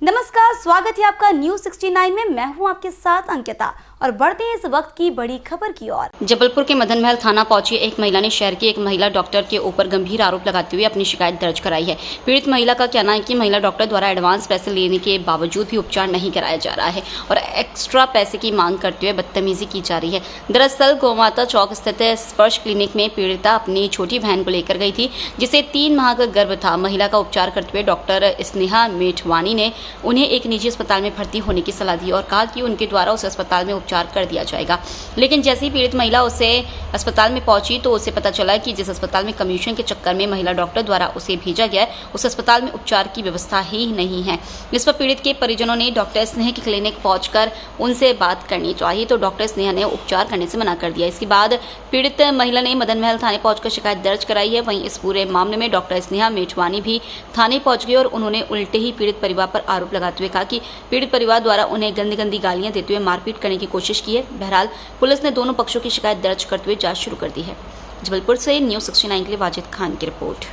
नमस्कार, स्वागत है आपका न्यूज 69 में। मैं हूं आपके साथ अंकिता और बढ़ते हैं इस वक्त की बड़ी खबर की ओर। जबलपुर के मदन महल थाना पहुंची एक महिला ने शहर की एक महिला डॉक्टर के ऊपर गंभीर आरोप लगाते हुए अपनी शिकायत दर्ज कराई है। पीड़ित महिला का कहना है कि महिला डॉक्टर द्वारा एडवांस पैसे लेने के बावजूद भी उपचार नहीं कराया जा रहा है और एक्स्ट्रा पैसे की मांग करते हुए बदतमीजी की जा रही है। दरअसल गौमाता चौक स्थित स्पर्श क्लिनिक में पीड़िता अपनी छोटी बहन को लेकर गई थी, जिसे 3 माह का गर्भ था। महिला का उपचार करते हुए डॉक्टर स्नेहा मेठवानी ने उन्हें एक निजी अस्पताल में भर्ती होने की सलाह दी और कहा कि उनके द्वारा उस अस्पताल में उपचार कर दिया जाएगा। लेकिन जैसे ही पीड़ित महिला उसे अस्पताल में पहुंची तो उसे पता चला कि जिस अस्पताल में कमीशन के चक्कर में महिला डॉक्टर द्वारा उसे भेजा गया है, उस अस्पताल में उपचार की व्यवस्था ही नहीं है। इस पर पीड़ित के परिजनों ने डॉक्टर स्नेहा की क्लिनिक पहुंचकर उनसे बात करनी चाहिए तो डॉक्टर स्नेहा ने उपचार करने से मना कर दिया। इसके बाद पीड़ित महिला ने मदन महल थाने पहुंचकर शिकायत दर्ज कराई है। वहीं इस पूरे मामले में डॉक्टर स्नेहा मेठवानी भी थाने पहुंच गई और उन्होंने उल्टे ही पीड़ित परिवार पर आरोप लगाते हुए कहा कि पीड़ित परिवार द्वारा उन्हें गंदी गंदी गालियां देते हुए मारपीट करने की कोशिश की है। बहरहाल पुलिस ने दोनों पक्षों की शिकायत दर्ज करते हुए जांच शुरू कर दी है। जबलपुर से न्यूज 69 के लिए वाजिद खान की रिपोर्ट।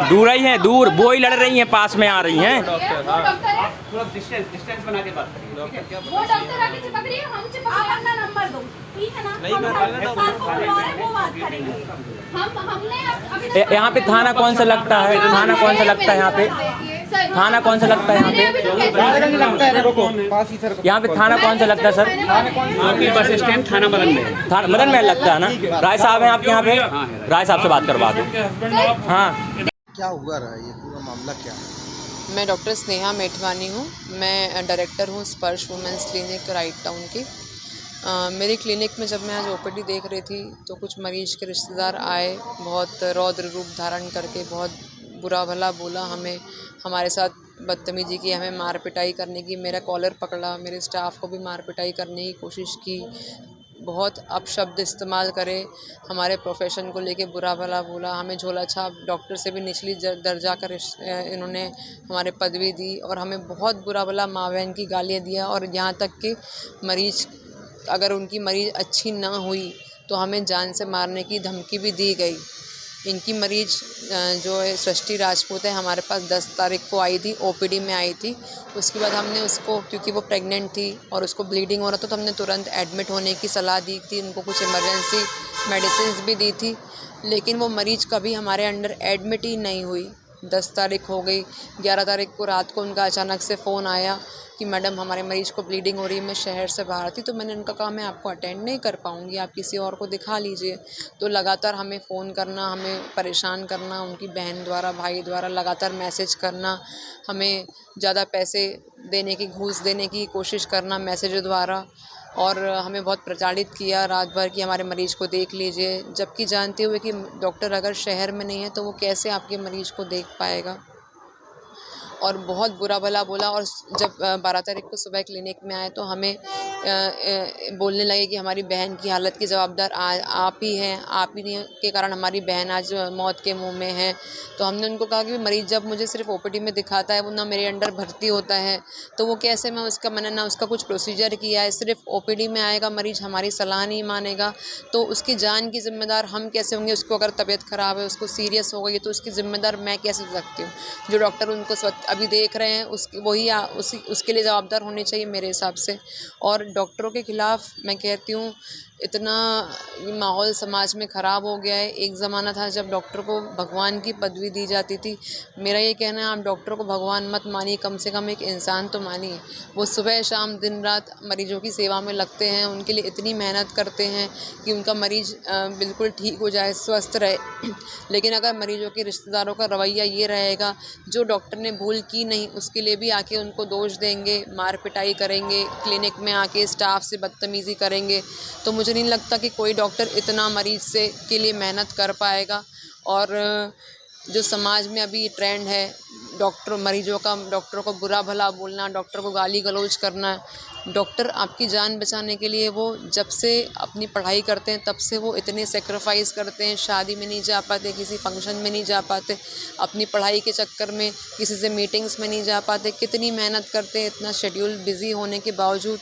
दूर ही है, दूर वो ही लड़ रही हैं, पास में आ रही हैं। थोड़ा डिस्टेंस बना के बात करिए। वो डॉक्टर आके चिपक रही है, हम चिपक रहे हैं। अपना नंबर दो, ठीक है ना? वो बात करेंगे। हमने यहाँ पे थाना कौन सा लगता है? थाना कौन सा लगता है यहाँ पे? थाना कौन सा लगता है यहाँ पे? यहाँ पे थाना कौन सा लगता है सर? बस स्टैंड थाना मदन महल। थाना मदन महल लगता है ना? राय साहब हैं आपके यहाँ पे? राय साहब से बात करवा दो। हाँ, क्या हुआ रहा है, ये पूरा मामला क्या है? मैं डॉक्टर स्नेहा मेठवानी हूँ। मैं डायरेक्टर हूँ स्पर्श वुमेंस क्लिनिक राइट टाउन की। मेरी क्लिनिक में जब मैं आज ओपीडी देख रही थी तो कुछ मरीज के रिश्तेदार आए, बहुत रौद्र रूप धारण करके बहुत बुरा भला बोला, हमें हमारे साथ बदतमीजी की, हमें मार पिटाई करने की, मेरा कॉलर पकड़ा, मेरे स्टाफ को भी मार पिटाई करने की कोशिश की, बहुत अपशब्द इस्तेमाल करे, हमारे प्रोफेशन को लेके बुरा भला बोला, हमें झोला छाप डॉक्टर से भी निचली दर्जा कर इन्होंने हमारे पदवी दी और हमें बहुत बुरा भला माँ बहन की गालियाँ दिया। और यहाँ तक कि मरीज अगर उनकी मरीज अच्छी ना हुई तो हमें जान से मारने की धमकी भी दी गई। इनकी मरीज जो है सृष्टि राजपूत है, हमारे पास 10 तारीख को आई थी, ओपीडी में आई थी। उसके बाद हमने उसको, क्योंकि वो प्रेग्नेंट थी और उसको ब्लीडिंग हो रहा था, तो हमने तुरंत एडमिट होने की सलाह दी थी, उनको कुछ इमरजेंसी मेडिसिन भी दी थी। लेकिन वो मरीज कभी हमारे अंडर एडमिट ही नहीं हुई। 10 तारीख हो गई, 11 तारीख को रात को उनका अचानक से फ़ोन आया कि मैडम हमारे मरीज़ को ब्लीडिंग हो रही है, मैं शहर से बाहर थी। तो मैंने उनका कहा मैं आपको अटेंड नहीं कर पाऊँगी, आप किसी और को दिखा लीजिए। तो लगातार हमें फ़ोन करना, हमें परेशान करना, उनकी बहन द्वारा, भाई द्वारा लगातार मैसेज करना, हमें ज़्यादा पैसे देने की, घूस देने की कोशिश करना मैसेज द्वारा, और हमें बहुत प्रताड़ित किया रात भर कि हमारे मरीज़ को देख लीजिए। जबकि जानते हुए कि डॉक्टर अगर शहर में नहीं है तो वो कैसे आपके मरीज़ को देख पाएगा। और बहुत बुरा भला बोला। और जब 12 तारीख को सुबह क्लिनिक में आए तो हमें बोलने लगे कि हमारी बहन की हालत की जवाबदार आप ही हैं, आप ही के कारण हमारी बहन आज मौत के मुंह में है। तो हमने उनको कहा कि मरीज़ जब मुझे सिर्फ ओपीडी में दिखाता है, वो ना मेरे अंडर भर्ती होता है, तो वो कैसे मैंने ना उसका कुछ प्रोसीजर किया है, सिर्फ ओपीडी में आएगा मरीज़, हमारी सलाह नहीं मानेगा तो उसकी जान की ज़िम्मेदार हम कैसे होंगे? उसको अगर तबीयत ख़राब है, उसको सीरियस हो गई तो उसकी ज़िम्मेदार मैं कैसे हो सकती हूँ? जो डॉक्टर उनको अभी देख रहे हैं उसके लिए जवाबदार होने चाहिए मेरे हिसाब से। और डॉक्टरों के ख़िलाफ़ मैं कहती हूँ इतना माहौल समाज में ख़राब हो गया है। एक ज़माना था जब डॉक्टर को भगवान की पदवी दी जाती थी। मेरा ये कहना है आप डॉक्टर को भगवान मत मानिए, कम से कम एक इंसान तो मानिए। वो सुबह शाम दिन रात मरीज़ों की सेवा में लगते हैं, उनके लिए इतनी मेहनत करते हैं कि उनका मरीज़ बिल्कुल ठीक हो जाए, स्वस्थ रहे। लेकिन अगर मरीज़ों के रिश्तेदारों का रवैया ये रहेगा, जो डॉक्टर ने भूल की नहीं उसके लिए भी आके उनको दोष देंगे, मार पिटाई करेंगे, क्लिनिक में आके स्टाफ से बदतमीज़ी करेंगे, तो मुझे नहीं लगता कि कोई डॉक्टर इतना मरीज़ से के लिए मेहनत कर पाएगा। और जो समाज में अभी ट्रेंड है डॉक्टर को बुरा भला बोलना, डॉक्टर को गाली गलौज करना। डॉक्टर आपकी जान बचाने के लिए वो जब से अपनी पढ़ाई करते हैं तब से वो इतने सेक्रीफाइस करते हैं, शादी में नहीं जा पाते, किसी फंक्शन में नहीं जा पाते, अपनी पढ़ाई के चक्कर में किसी से मीटिंग्स में नहीं जा पाते, कितनी मेहनत करते हैं, इतना शेड्यूल बिज़ी होने के बावजूद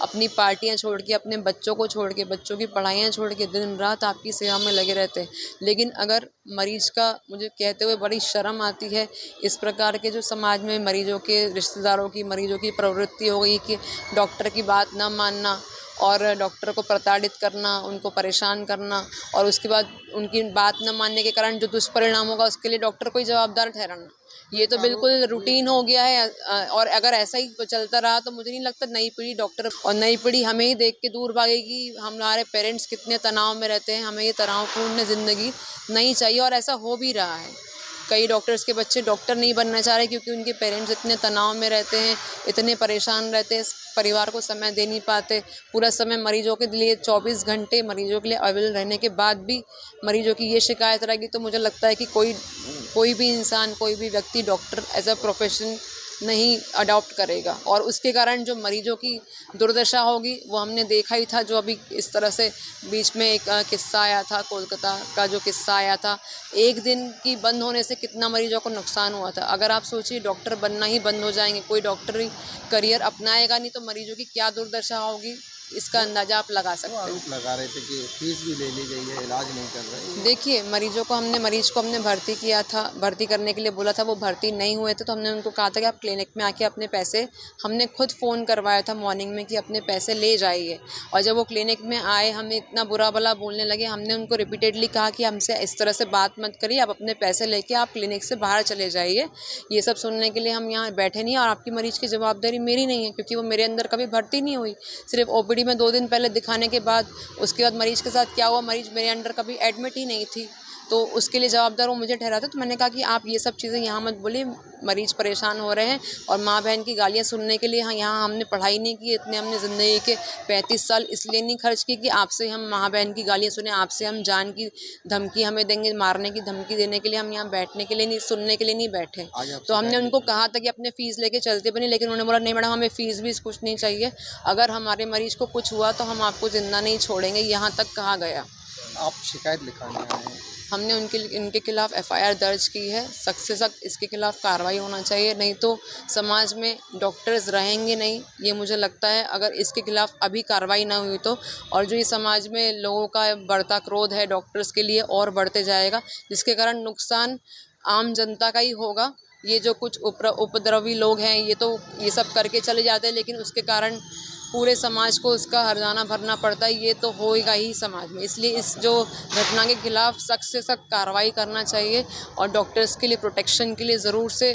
अपनी पार्टियां छोड़ के, अपने बच्चों को छोड़ के, बच्चों की पढ़ाइयाँ छोड़ के दिन रात आपकी सेवा में लगे रहते हैं। लेकिन अगर मरीज़ का, मुझे कहते हुए बड़ी शर्म आती है, इस प्रकार के जो समाज में मरीजों के रिश्तेदारों की, मरीजों की प्रवृत्ति हो गई कि डॉक्टर की बात न मानना और डॉक्टर को प्रताड़ित करना, उनको परेशान करना और उसके बाद उनकी बात न मानने के कारण जो दुष्परिणाम होगा उसके लिए डॉक्टर को ही जवाबदार ठहराना, ये तो बिल्कुल रूटीन हो गया है। और अगर ऐसा ही चलता रहा तो मुझे नहीं लगता नई पीढ़ी डॉक्टर और नई पीढ़ी हमें ही देख के दूर भागेगी। हमारे पेरेंट्स कितने तनाव में रहते हैं, हमें ये तनावपूर्ण ज़िंदगी नहीं चाहिए और ऐसा हो भी रहा है। कई डॉक्टर्स के बच्चे डॉक्टर नहीं बनना चाह रहे क्योंकि उनके पेरेंट्स इतने तनाव में रहते हैं, इतने परेशान रहते हैं, परिवार को समय दे नहीं पाते। पूरा समय मरीजों के लिए 24 घंटे मरीजों के लिए अवेलेबल रहने के बाद भी मरीजों की ये शिकायत रहेगी तो मुझे लगता है कि कोई भी इंसान, कोई भी व्यक्ति डॉक्टर एज अ प्रोफेशन नहीं अडॉप्ट करेगा और उसके कारण जो मरीजों की दुर्दशा होगी वो हमने देखा ही था। जो अभी इस तरह से बीच में एक किस्सा आया था, कोलकाता का जो किस्सा आया था, एक दिन की बंद होने से कितना मरीजों को नुकसान हुआ था। अगर आप सोचिए डॉक्टर बनना ही बंद हो जाएंगे, कोई डॉक्टरी करियर अपनाएगा नहीं तो मरीजों की क्या दुर्दशा होगी, इसका अंदाज़ा आप लगा सकते हैं। आरोप लगा रहे थे कि फीस भी ले ली गई है, इलाज नहीं कर रहे। देखिए, मरीज को हमने भर्ती किया था, भर्ती करने के लिए बोला था, वो भर्ती नहीं हुए थे तो हमने उनको कहा था कि आप क्लिनिक में आके अपने पैसे, हमने खुद फ़ोन करवाया था मॉर्निंग में कि अपने पैसे ले जाइए। और जब वो क्लिनिक में आए हमें इतना बुरा भला बोलने लगे, हमने उनको रिपीटेडली कहा कि हमसे इस तरह से बात मत करिए, आप अपने पैसे लेके आप क्लिनिक से बाहर चले जाइए। ये सब सुनने के लिए हम यहाँ बैठे नहीं और आपकी मरीज़ की जवाबदारी मेरी नहीं है क्योंकि वो मेरे अंदर कभी भर्ती नहीं हुई। सिर्फ ओपीडी में 2 दिन पहले दिखाने के बाद उसके बाद मरीज़ के साथ क्या हुआ, मरीज़ मेरे अंडर कभी एडमिट ही नहीं थी तो उसके लिए जवाबदार वो मुझे ठहराते। तो मैंने कहा कि आप ये सब चीज़ें यहाँ मत बोलिए, मरीज़ परेशान हो रहे हैं और माँ बहन की गालियाँ सुनने के लिए यहाँ हमने पढ़ाई नहीं की, इतने हमने ज़िंदगी के 35 साल इसलिए नहीं खर्च की कि आपसे हम माँ बहन की गालियाँ सुने, आपसे हम जान की धमकी हमें देंगे, मारने की धमकी देने के लिए हम यहाँ बैठने के लिए नहीं, सुनने के लिए नहीं बैठे। तो हमने उनको कहा था कि अपने फ़ीस लेके चलते बने, लेकिन उन्होंने बोला नहीं मैडम हमें फ़ीस भी कुछ नहीं चाहिए, अगर हमारे मरीज़ को कुछ हुआ तो हम आपको ज़िंदा नहीं छोड़ेंगे, यहाँ तक कहा गया। आप शिकायत लिखाने आए हैं? हमने इनके खिलाफ़ एफआईआर दर्ज की है, सख्त से सख्त इसके खिलाफ़ कार्रवाई होना चाहिए, नहीं तो समाज में डॉक्टर्स रहेंगे नहीं, ये मुझे लगता है। अगर इसके खिलाफ़ अभी कार्रवाई ना हुई तो और जो ये समाज में लोगों का बढ़ता क्रोध है डॉक्टर्स के लिए और बढ़ते जाएगा, जिसके कारण नुकसान आम जनता का ही होगा। ये जो कुछ उपद्रवी लोग हैं ये सब करके चले जाते हैं लेकिन उसके कारण पूरे समाज को उसका हर्जाना भरना पड़ता है, ये तो होएगा ही समाज में। इसलिए इस जो घटना के खिलाफ़ सख्त से सख्त कार्रवाई करना चाहिए और डॉक्टर्स के लिए प्रोटेक्शन के लिए ज़रूर से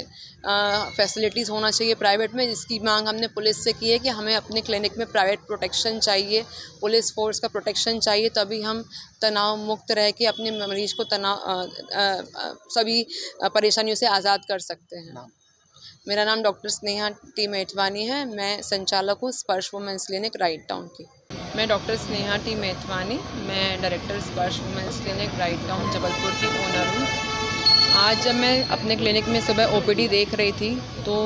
फैसिलिटीज़ होना चाहिए प्राइवेट में, जिसकी मांग हमने पुलिस से की है कि हमें अपने क्लिनिक में प्राइवेट प्रोटेक्शन चाहिए, पुलिस फोर्स का प्रोटेक्शन चाहिए, तभी हम तनाव मुक्त रह के अपने मरीज़ को सभी परेशानियों से आज़ाद कर सकते हैं। मेरा नाम डॉक्टर स्नेहा टी मेथवानी है, मैं संचालक हूँ स्पर्श वुमेंस क्लिनिक राइट टाउन की। मैं डॉक्टर स्नेहा टी मेथवानी, मैं डायरेक्टर स्पर्श women's clinic right town Jabalpur की ओनर हूँ। आज जब मैं अपने क्लिनिक में सुबह ओपीडी देख रही थी तो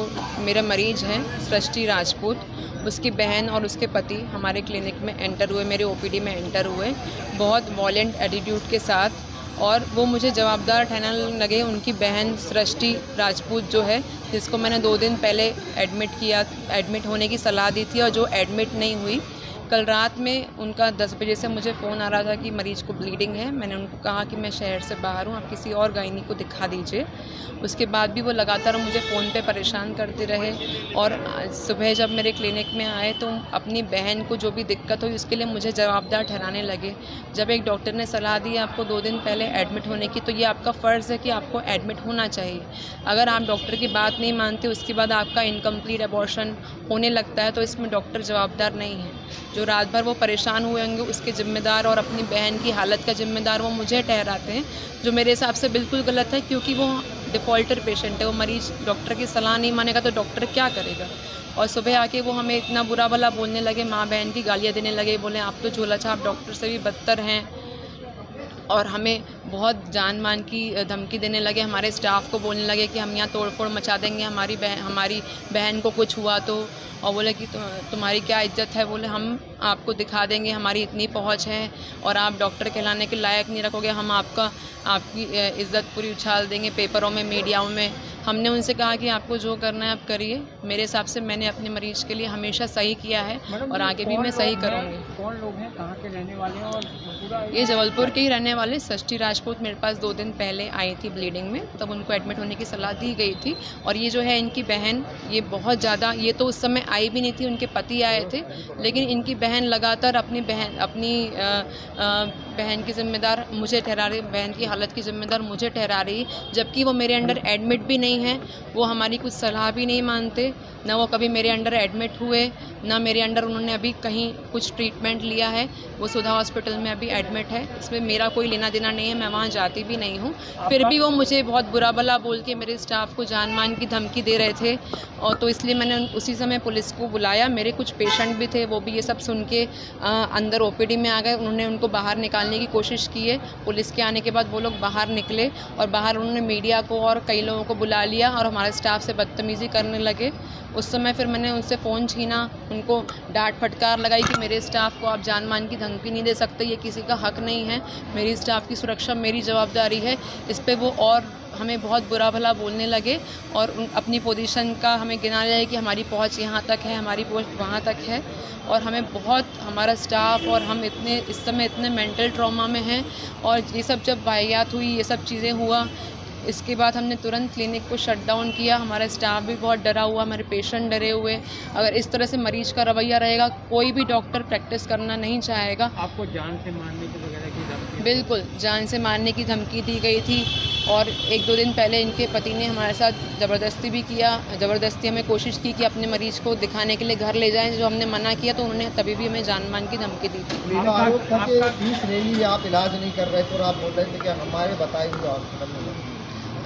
मेरा मरीज़ हैं सृष्टि राजपूत, उसकी बहन और उसके पति हमारे क्लिनिक में एंटर हुए, मेरे ओपीडी में एंटर हुए बहुत वॉयलेंट एटीट्यूड के साथ और वो मुझे जवाबदार ठहराने लगे। उनकी बहन सृष्टि राजपूत जो है, जिसको मैंने 2 दिन पहले एडमिट होने की सलाह दी थी और जो एडमिट नहीं हुई, कल रात में उनका 10 बजे से मुझे फ़ोन आ रहा था कि मरीज़ को ब्लीडिंग है। मैंने उनको कहा कि मैं शहर से बाहर हूँ, आप किसी और गायनी को दिखा दीजिए। उसके बाद भी वो लगातार मुझे फ़ोन पे परेशान करते रहे और सुबह जब मेरे क्लिनिक में आए तो अपनी बहन को जो भी दिक्कत हुई उसके लिए मुझे जवाबदार ठहराने लगे। जब एक डॉक्टर ने सलाह दी आपको 2 दिन पहले एडमिट होने की, तो ये आपका फ़र्ज़ है कि आपको एडमिट होना चाहिए। अगर आप डॉक्टर की बात नहीं मानते, उसके बाद आपका इनकम्प्लीट अबॉर्शन होने लगता है तो इसमें डॉक्टर जवाबदार नहीं है। जो रात भर वो परेशान हुए होंगे उसके ज़िम्मेदार और अपनी बहन की हालत का ज़िम्मेदार वो मुझे ठहराते हैं, जो मेरे हिसाब से बिल्कुल गलत है क्योंकि वो डिफ़ॉल्टर पेशेंट है। वो मरीज़ डॉक्टर की सलाह नहीं मानेगा तो डॉक्टर क्या करेगा। और सुबह आके वो हमें इतना बुरा भला बोलने लगे, माँ बहन की गालियाँ देने लगे, बोले आप तो झोला छाप डॉक्टर से भी बदतर हैं और हमें बहुत जान मान की धमकी देने लगे, हमारे स्टाफ को बोलने लगे कि हम यहाँ तोड़फोड़ मचा देंगे, हमारी बहन को कुछ हुआ तो, और बोले कि तुम्हारी क्या इज्जत है, बोले हम आपको दिखा देंगे, हमारी इतनी पहुंच है और आप डॉक्टर कहलाने के लायक नहीं रखोगे, हम आपकी इज्जत पूरी उछाल देंगे पेपरों में, मीडियाओं में। हमने उनसे कहा कि आपको जो करना है आप करिए, मेरे हिसाब से मैंने अपने मरीज के लिए हमेशा सही किया है और आगे भी मैं सही करूँगी। कौन लोग हैं, कहाँ के रहने वाले हैं? और पूरा ये जबलपुर के ही रहने वाले सृष्टि राजपूत मेरे पास 2 दिन पहले आई थी ब्लीडिंग में, तब उनको एडमिट होने की सलाह दी गई थी। और ये जो है इनकी बहन, ये बहुत ज़्यादा, ये तो उस समय आई भी नहीं थी, उनके पति आए थे, लेकिन इनकी बहन लगातार अपनी बहन की जिम्मेदार मुझे ठहरा रही, बहन की हालत की जिम्मेदार मुझे ठहरा रही, जबकि वो मेरे अंडर एडमिट भी नहीं है, वो हमारी कुछ सलाह भी नहीं मानते, ना वो कभी मेरे अंडर एडमिट हुए, ना मेरे अंडर उन्होंने अभी कहीं कुछ ट्रीटमेंट लिया है। वो सुधा हॉस्पिटल में अभी एडमिट है, इसमें मेरा कोई लेना देना नहीं है, मैं वहाँ जाती भी नहीं हूँ। फिर भी वो मुझे बहुत बुरा भला बोल के मेरे स्टाफ को जान मान की धमकी दे रहे थे, और तो इसलिए मैंने उसी समय पुलिस को बुलाया। मेरे कुछ पेशेंट भी थे, वो भी ये सब सुन के अंदर ओपीडी में आ गए, उन्होंने उनको बाहर निकालने की कोशिश की है। पुलिस के आने के बाद वो लोग बाहर निकले और बाहर उन्होंने मीडिया को और कई लोगों को बुला लिया और हमारे स्टाफ से बदतमीज़ी करने लगे। उस समय फिर मैंने उनसे फ़ोन छीना, उनको डांट फटकार लगाई कि मेरे स्टाफ को आप जान मान की धमकी नहीं दे सकते, ये किसी का हक नहीं है, मेरी स्टाफ की सुरक्षा मेरी जवाबदारी है। इस पे वो और हमें बहुत बुरा भला बोलने लगे और अपनी पोजीशन का हमें गिना रहे कि हमारी पहुंच यहाँ तक है, हमारी पहुंच वहाँ तक है, और हमें बहुत, हमारा स्टाफ और हम इतने इस समय इतने मेंटल ट्रॉमा में हैं। और ये सब जब वाहियात हुई, ये सब चीज़ें हुआ, इसके बाद हमने तुरंत क्लिनिक को शट डाउन किया। हमारा स्टाफ भी बहुत डरा हुआ, हमारे पेशेंट डरे हुए। अगर इस तरह से मरीज का रवैया रहेगा, कोई भी डॉक्टर प्रैक्टिस करना नहीं चाहेगा। आपको जान से मारने की वगैरह की धमकी? बिल्कुल, जान से मारने की धमकी दी गई थी, और 1-2 दिन पहले इनके पति ने हमारे साथ ज़बरदस्ती भी किया। ज़बरदस्ती हमें कोशिश की कि अपने मरीज़ को दिखाने के लिए घर ले जाएं, जो हमने मना किया तो उन्होंने तभी भी हमें जान मान की धमकी दी थी। आरोप था कि फीस ले ली, आप इलाज नहीं कर रहे थे और आप बोल रहे थे कि हमारे बताए हुए हॉस्पिटल में।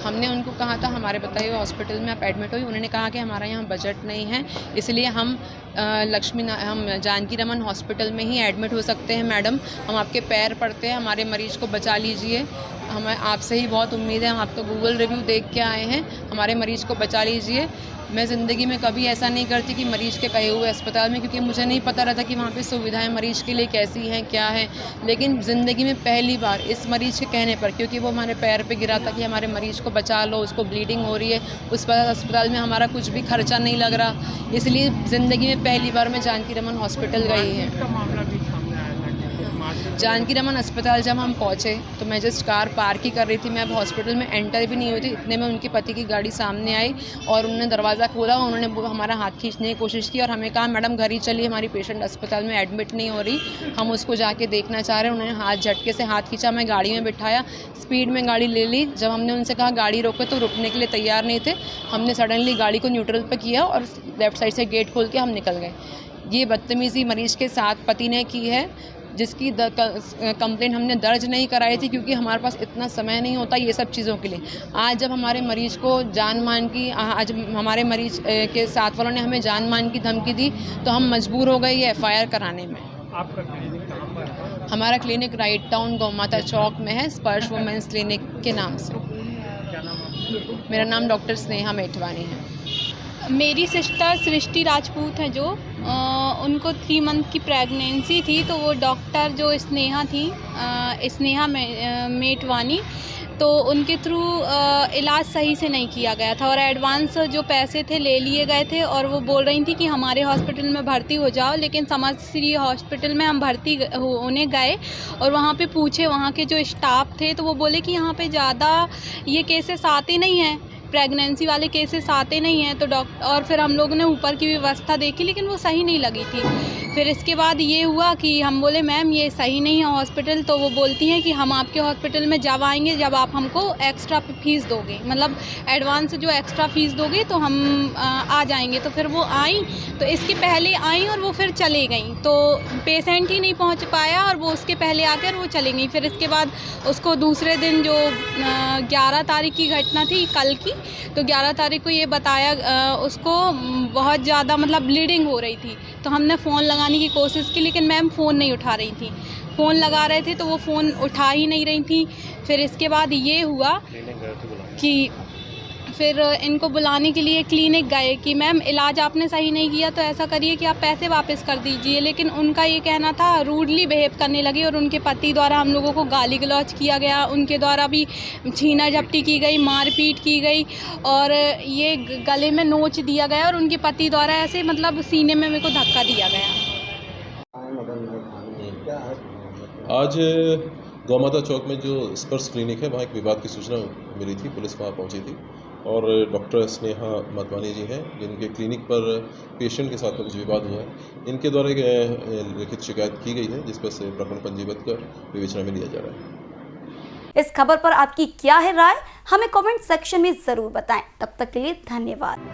हमने उनको कहा था हमारे बताए हुए हॉस्पिटल में आप एडमिट हुई, उन्होंने कहा कि हमारा यहाँ बजट नहीं है, इसलिए हम हम जानकी रमन हॉस्पिटल में ही एडमिट हो सकते हैं मैडम, हम आपके पैर पड़ते हैं, हमारे मरीज़ को बचा लीजिए, हमें आपसे ही बहुत उम्मीद है, हम आपका गूगल रिव्यू देख के आए हैं, हमारे मरीज़ को बचा लीजिए। मैं ज़िंदगी में कभी ऐसा नहीं करती कि मरीज़ के कहे हुए अस्पताल में, क्योंकि मुझे नहीं पता रहता कि वहाँ पे सुविधाएं मरीज़ के लिए कैसी हैं, क्या है, लेकिन ज़िंदगी में पहली बार इस मरीज़ के कहने पर, क्योंकि वो हमारे पैर पे गिरा था कि हमारे मरीज़ को बचा लो, उसको ब्लीडिंग हो रही है, उस अस्पताल में हमारा कुछ भी खर्चा नहीं लग रहा, इसलिए ज़िंदगी में पहली बार मैं जानकी रमन हॉस्पिटल गई है। जानकी रमन अस्पताल जब हम पहुँचे तो मैं जस्ट कार पार्क ही कर रही थी, मैं अब हॉस्पिटल में एंटर भी नहीं हुई थी, इतने में उनके पति की गाड़ी सामने आई और उन्होंने दरवाज़ा खोला, उन्होंने हमारा हाथ खींचने की कोशिश की और हमें कहा मैडम घर ही चलिए, हमारी पेशेंट अस्पताल में एडमिट नहीं हो रही, हम उसको जाके देखना चाह रहे हैं। उन्होंने हाथ झटके से हाथ खींचा, मैं गाड़ी में बिठाया, स्पीड में गाड़ी ले ली। जब हमने उनसे कहा गाड़ी रोको तो रुकने के लिए तैयार नहीं थे, हमने सडनली गाड़ी को न्यूट्रल पर किया और लेफ़्ट साइड से गेट खोल के हम निकल गए। ये बदतमीज़ी मरीज़ के साथ पति ने की है, जिसकी कंप्लेंट हमने दर्ज नहीं कराई थी, क्योंकि हमारे पास इतना समय नहीं होता ये सब चीज़ों के लिए। आज जब हमारे मरीज़ को जान मान की, आज हमारे मरीज़ के साथ वालों ने हमें जान मान की धमकी दी, तो हम मजबूर हो गए ये FIR कराने में। आपका क्लिनिक कहाँ पर है? हमारा क्लिनिक राइट टाउन गौमाता चौक में है, स्पर्श वुमेंस क्लिनिक के नाम से। क्या नाम आपका? मेरा नाम डॉक्टर स्नेहा मेठवानी है। मेरी सिस्टर सृष्टि राजपूत हैं, जो उनको 3 मंथ की प्रेगनेंसी थी, तो वो डॉक्टर जो स्नेहा थी, स्नेहा मेठवानी, तो उनके थ्रू इलाज सही से नहीं किया गया था और एडवांस जो पैसे थे ले लिए गए थे, और वो बोल रही थी कि हमारे हॉस्पिटल में भर्ती हो जाओ। लेकिन समाजश्री हॉस्पिटल में हम भर्ती होने गए और वहाँ पे पूछे, वहाँ के जो स्टाफ थे, तो वो बोले कि यहाँ पे ज़्यादा ये केसेस आते नहीं हैं, प्रेगनेंसी वाले केसेस आते नहीं हैं। तो और फिर हम लोगों ने ऊपर की व्यवस्था देखी, लेकिन वो सही नहीं लगी थी। फिर इसके बाद ये हुआ कि हम बोले मैम ये सही नहीं है हॉस्पिटल, तो वो बोलती हैं कि हम आपके हॉस्पिटल में जब आएंगे जब आप हमको एक्स्ट्रा फ़ीस दोगे, मतलब एडवांस जो एक्स्ट्रा फ़ीस दोगे तो हम आ जाएंगे। तो फिर वो आई, तो इसके पहले आई और वो फिर चले गई, तो पेशेंट ही नहीं पहुंच पाया और वो उसके पहले आकर वो चली गई। फिर इसके बाद उसको दूसरे दिन जो 11 तारीख की घटना थी कल की, तो 11 तारीख को ये बताया उसको बहुत ज़्यादा मतलब ब्लीडिंग हो रही थी, तो हमने फ़ोन लगाने की कोशिश की, लेकिन मैम फ़ोन नहीं उठा रही थी। फ़ोन लगा रहे थे तो वो फ़ोन उठा ही नहीं रही थी। फिर इसके बाद ये हुआ कि फिर इनको बुलाने के लिए क्लिनिक गए कि मैम इलाज आपने सही नहीं किया तो ऐसा करिए कि आप पैसे वापस कर दीजिए, लेकिन उनका ये कहना था, रूडली बिहेव करने लगे और उनके पति द्वारा हम लोगों को गाली गलौज किया गया, उनके द्वारा भी छीना झपटी की गई, मारपीट की गई और ये गले में नोच दिया गया और उनके पति द्वारा ऐसे मतलब सीने में मेरे को धक्का दिया गया। आज गौमाता चौक में जो स्पर्श क्लिनिक है वहाँ एक विवाद की सूचना मिली थी, पुलिस वहाँ पहुँची थी और डॉक्टर स्नेहा मतवानी जी हैं जिनके क्लिनिक पर पेशेंट के साथ में कुछ विवाद हुआ है। इनके द्वारा एक लिखित शिकायत की गई है जिस पर से प्रकरण पंजीबद्ध कर विवेचना में लिया जा रहा है। इस खबर पर आपकी क्या है राय, हमें कमेंट सेक्शन में जरूर बताएं। तब तक के लिए धन्यवाद।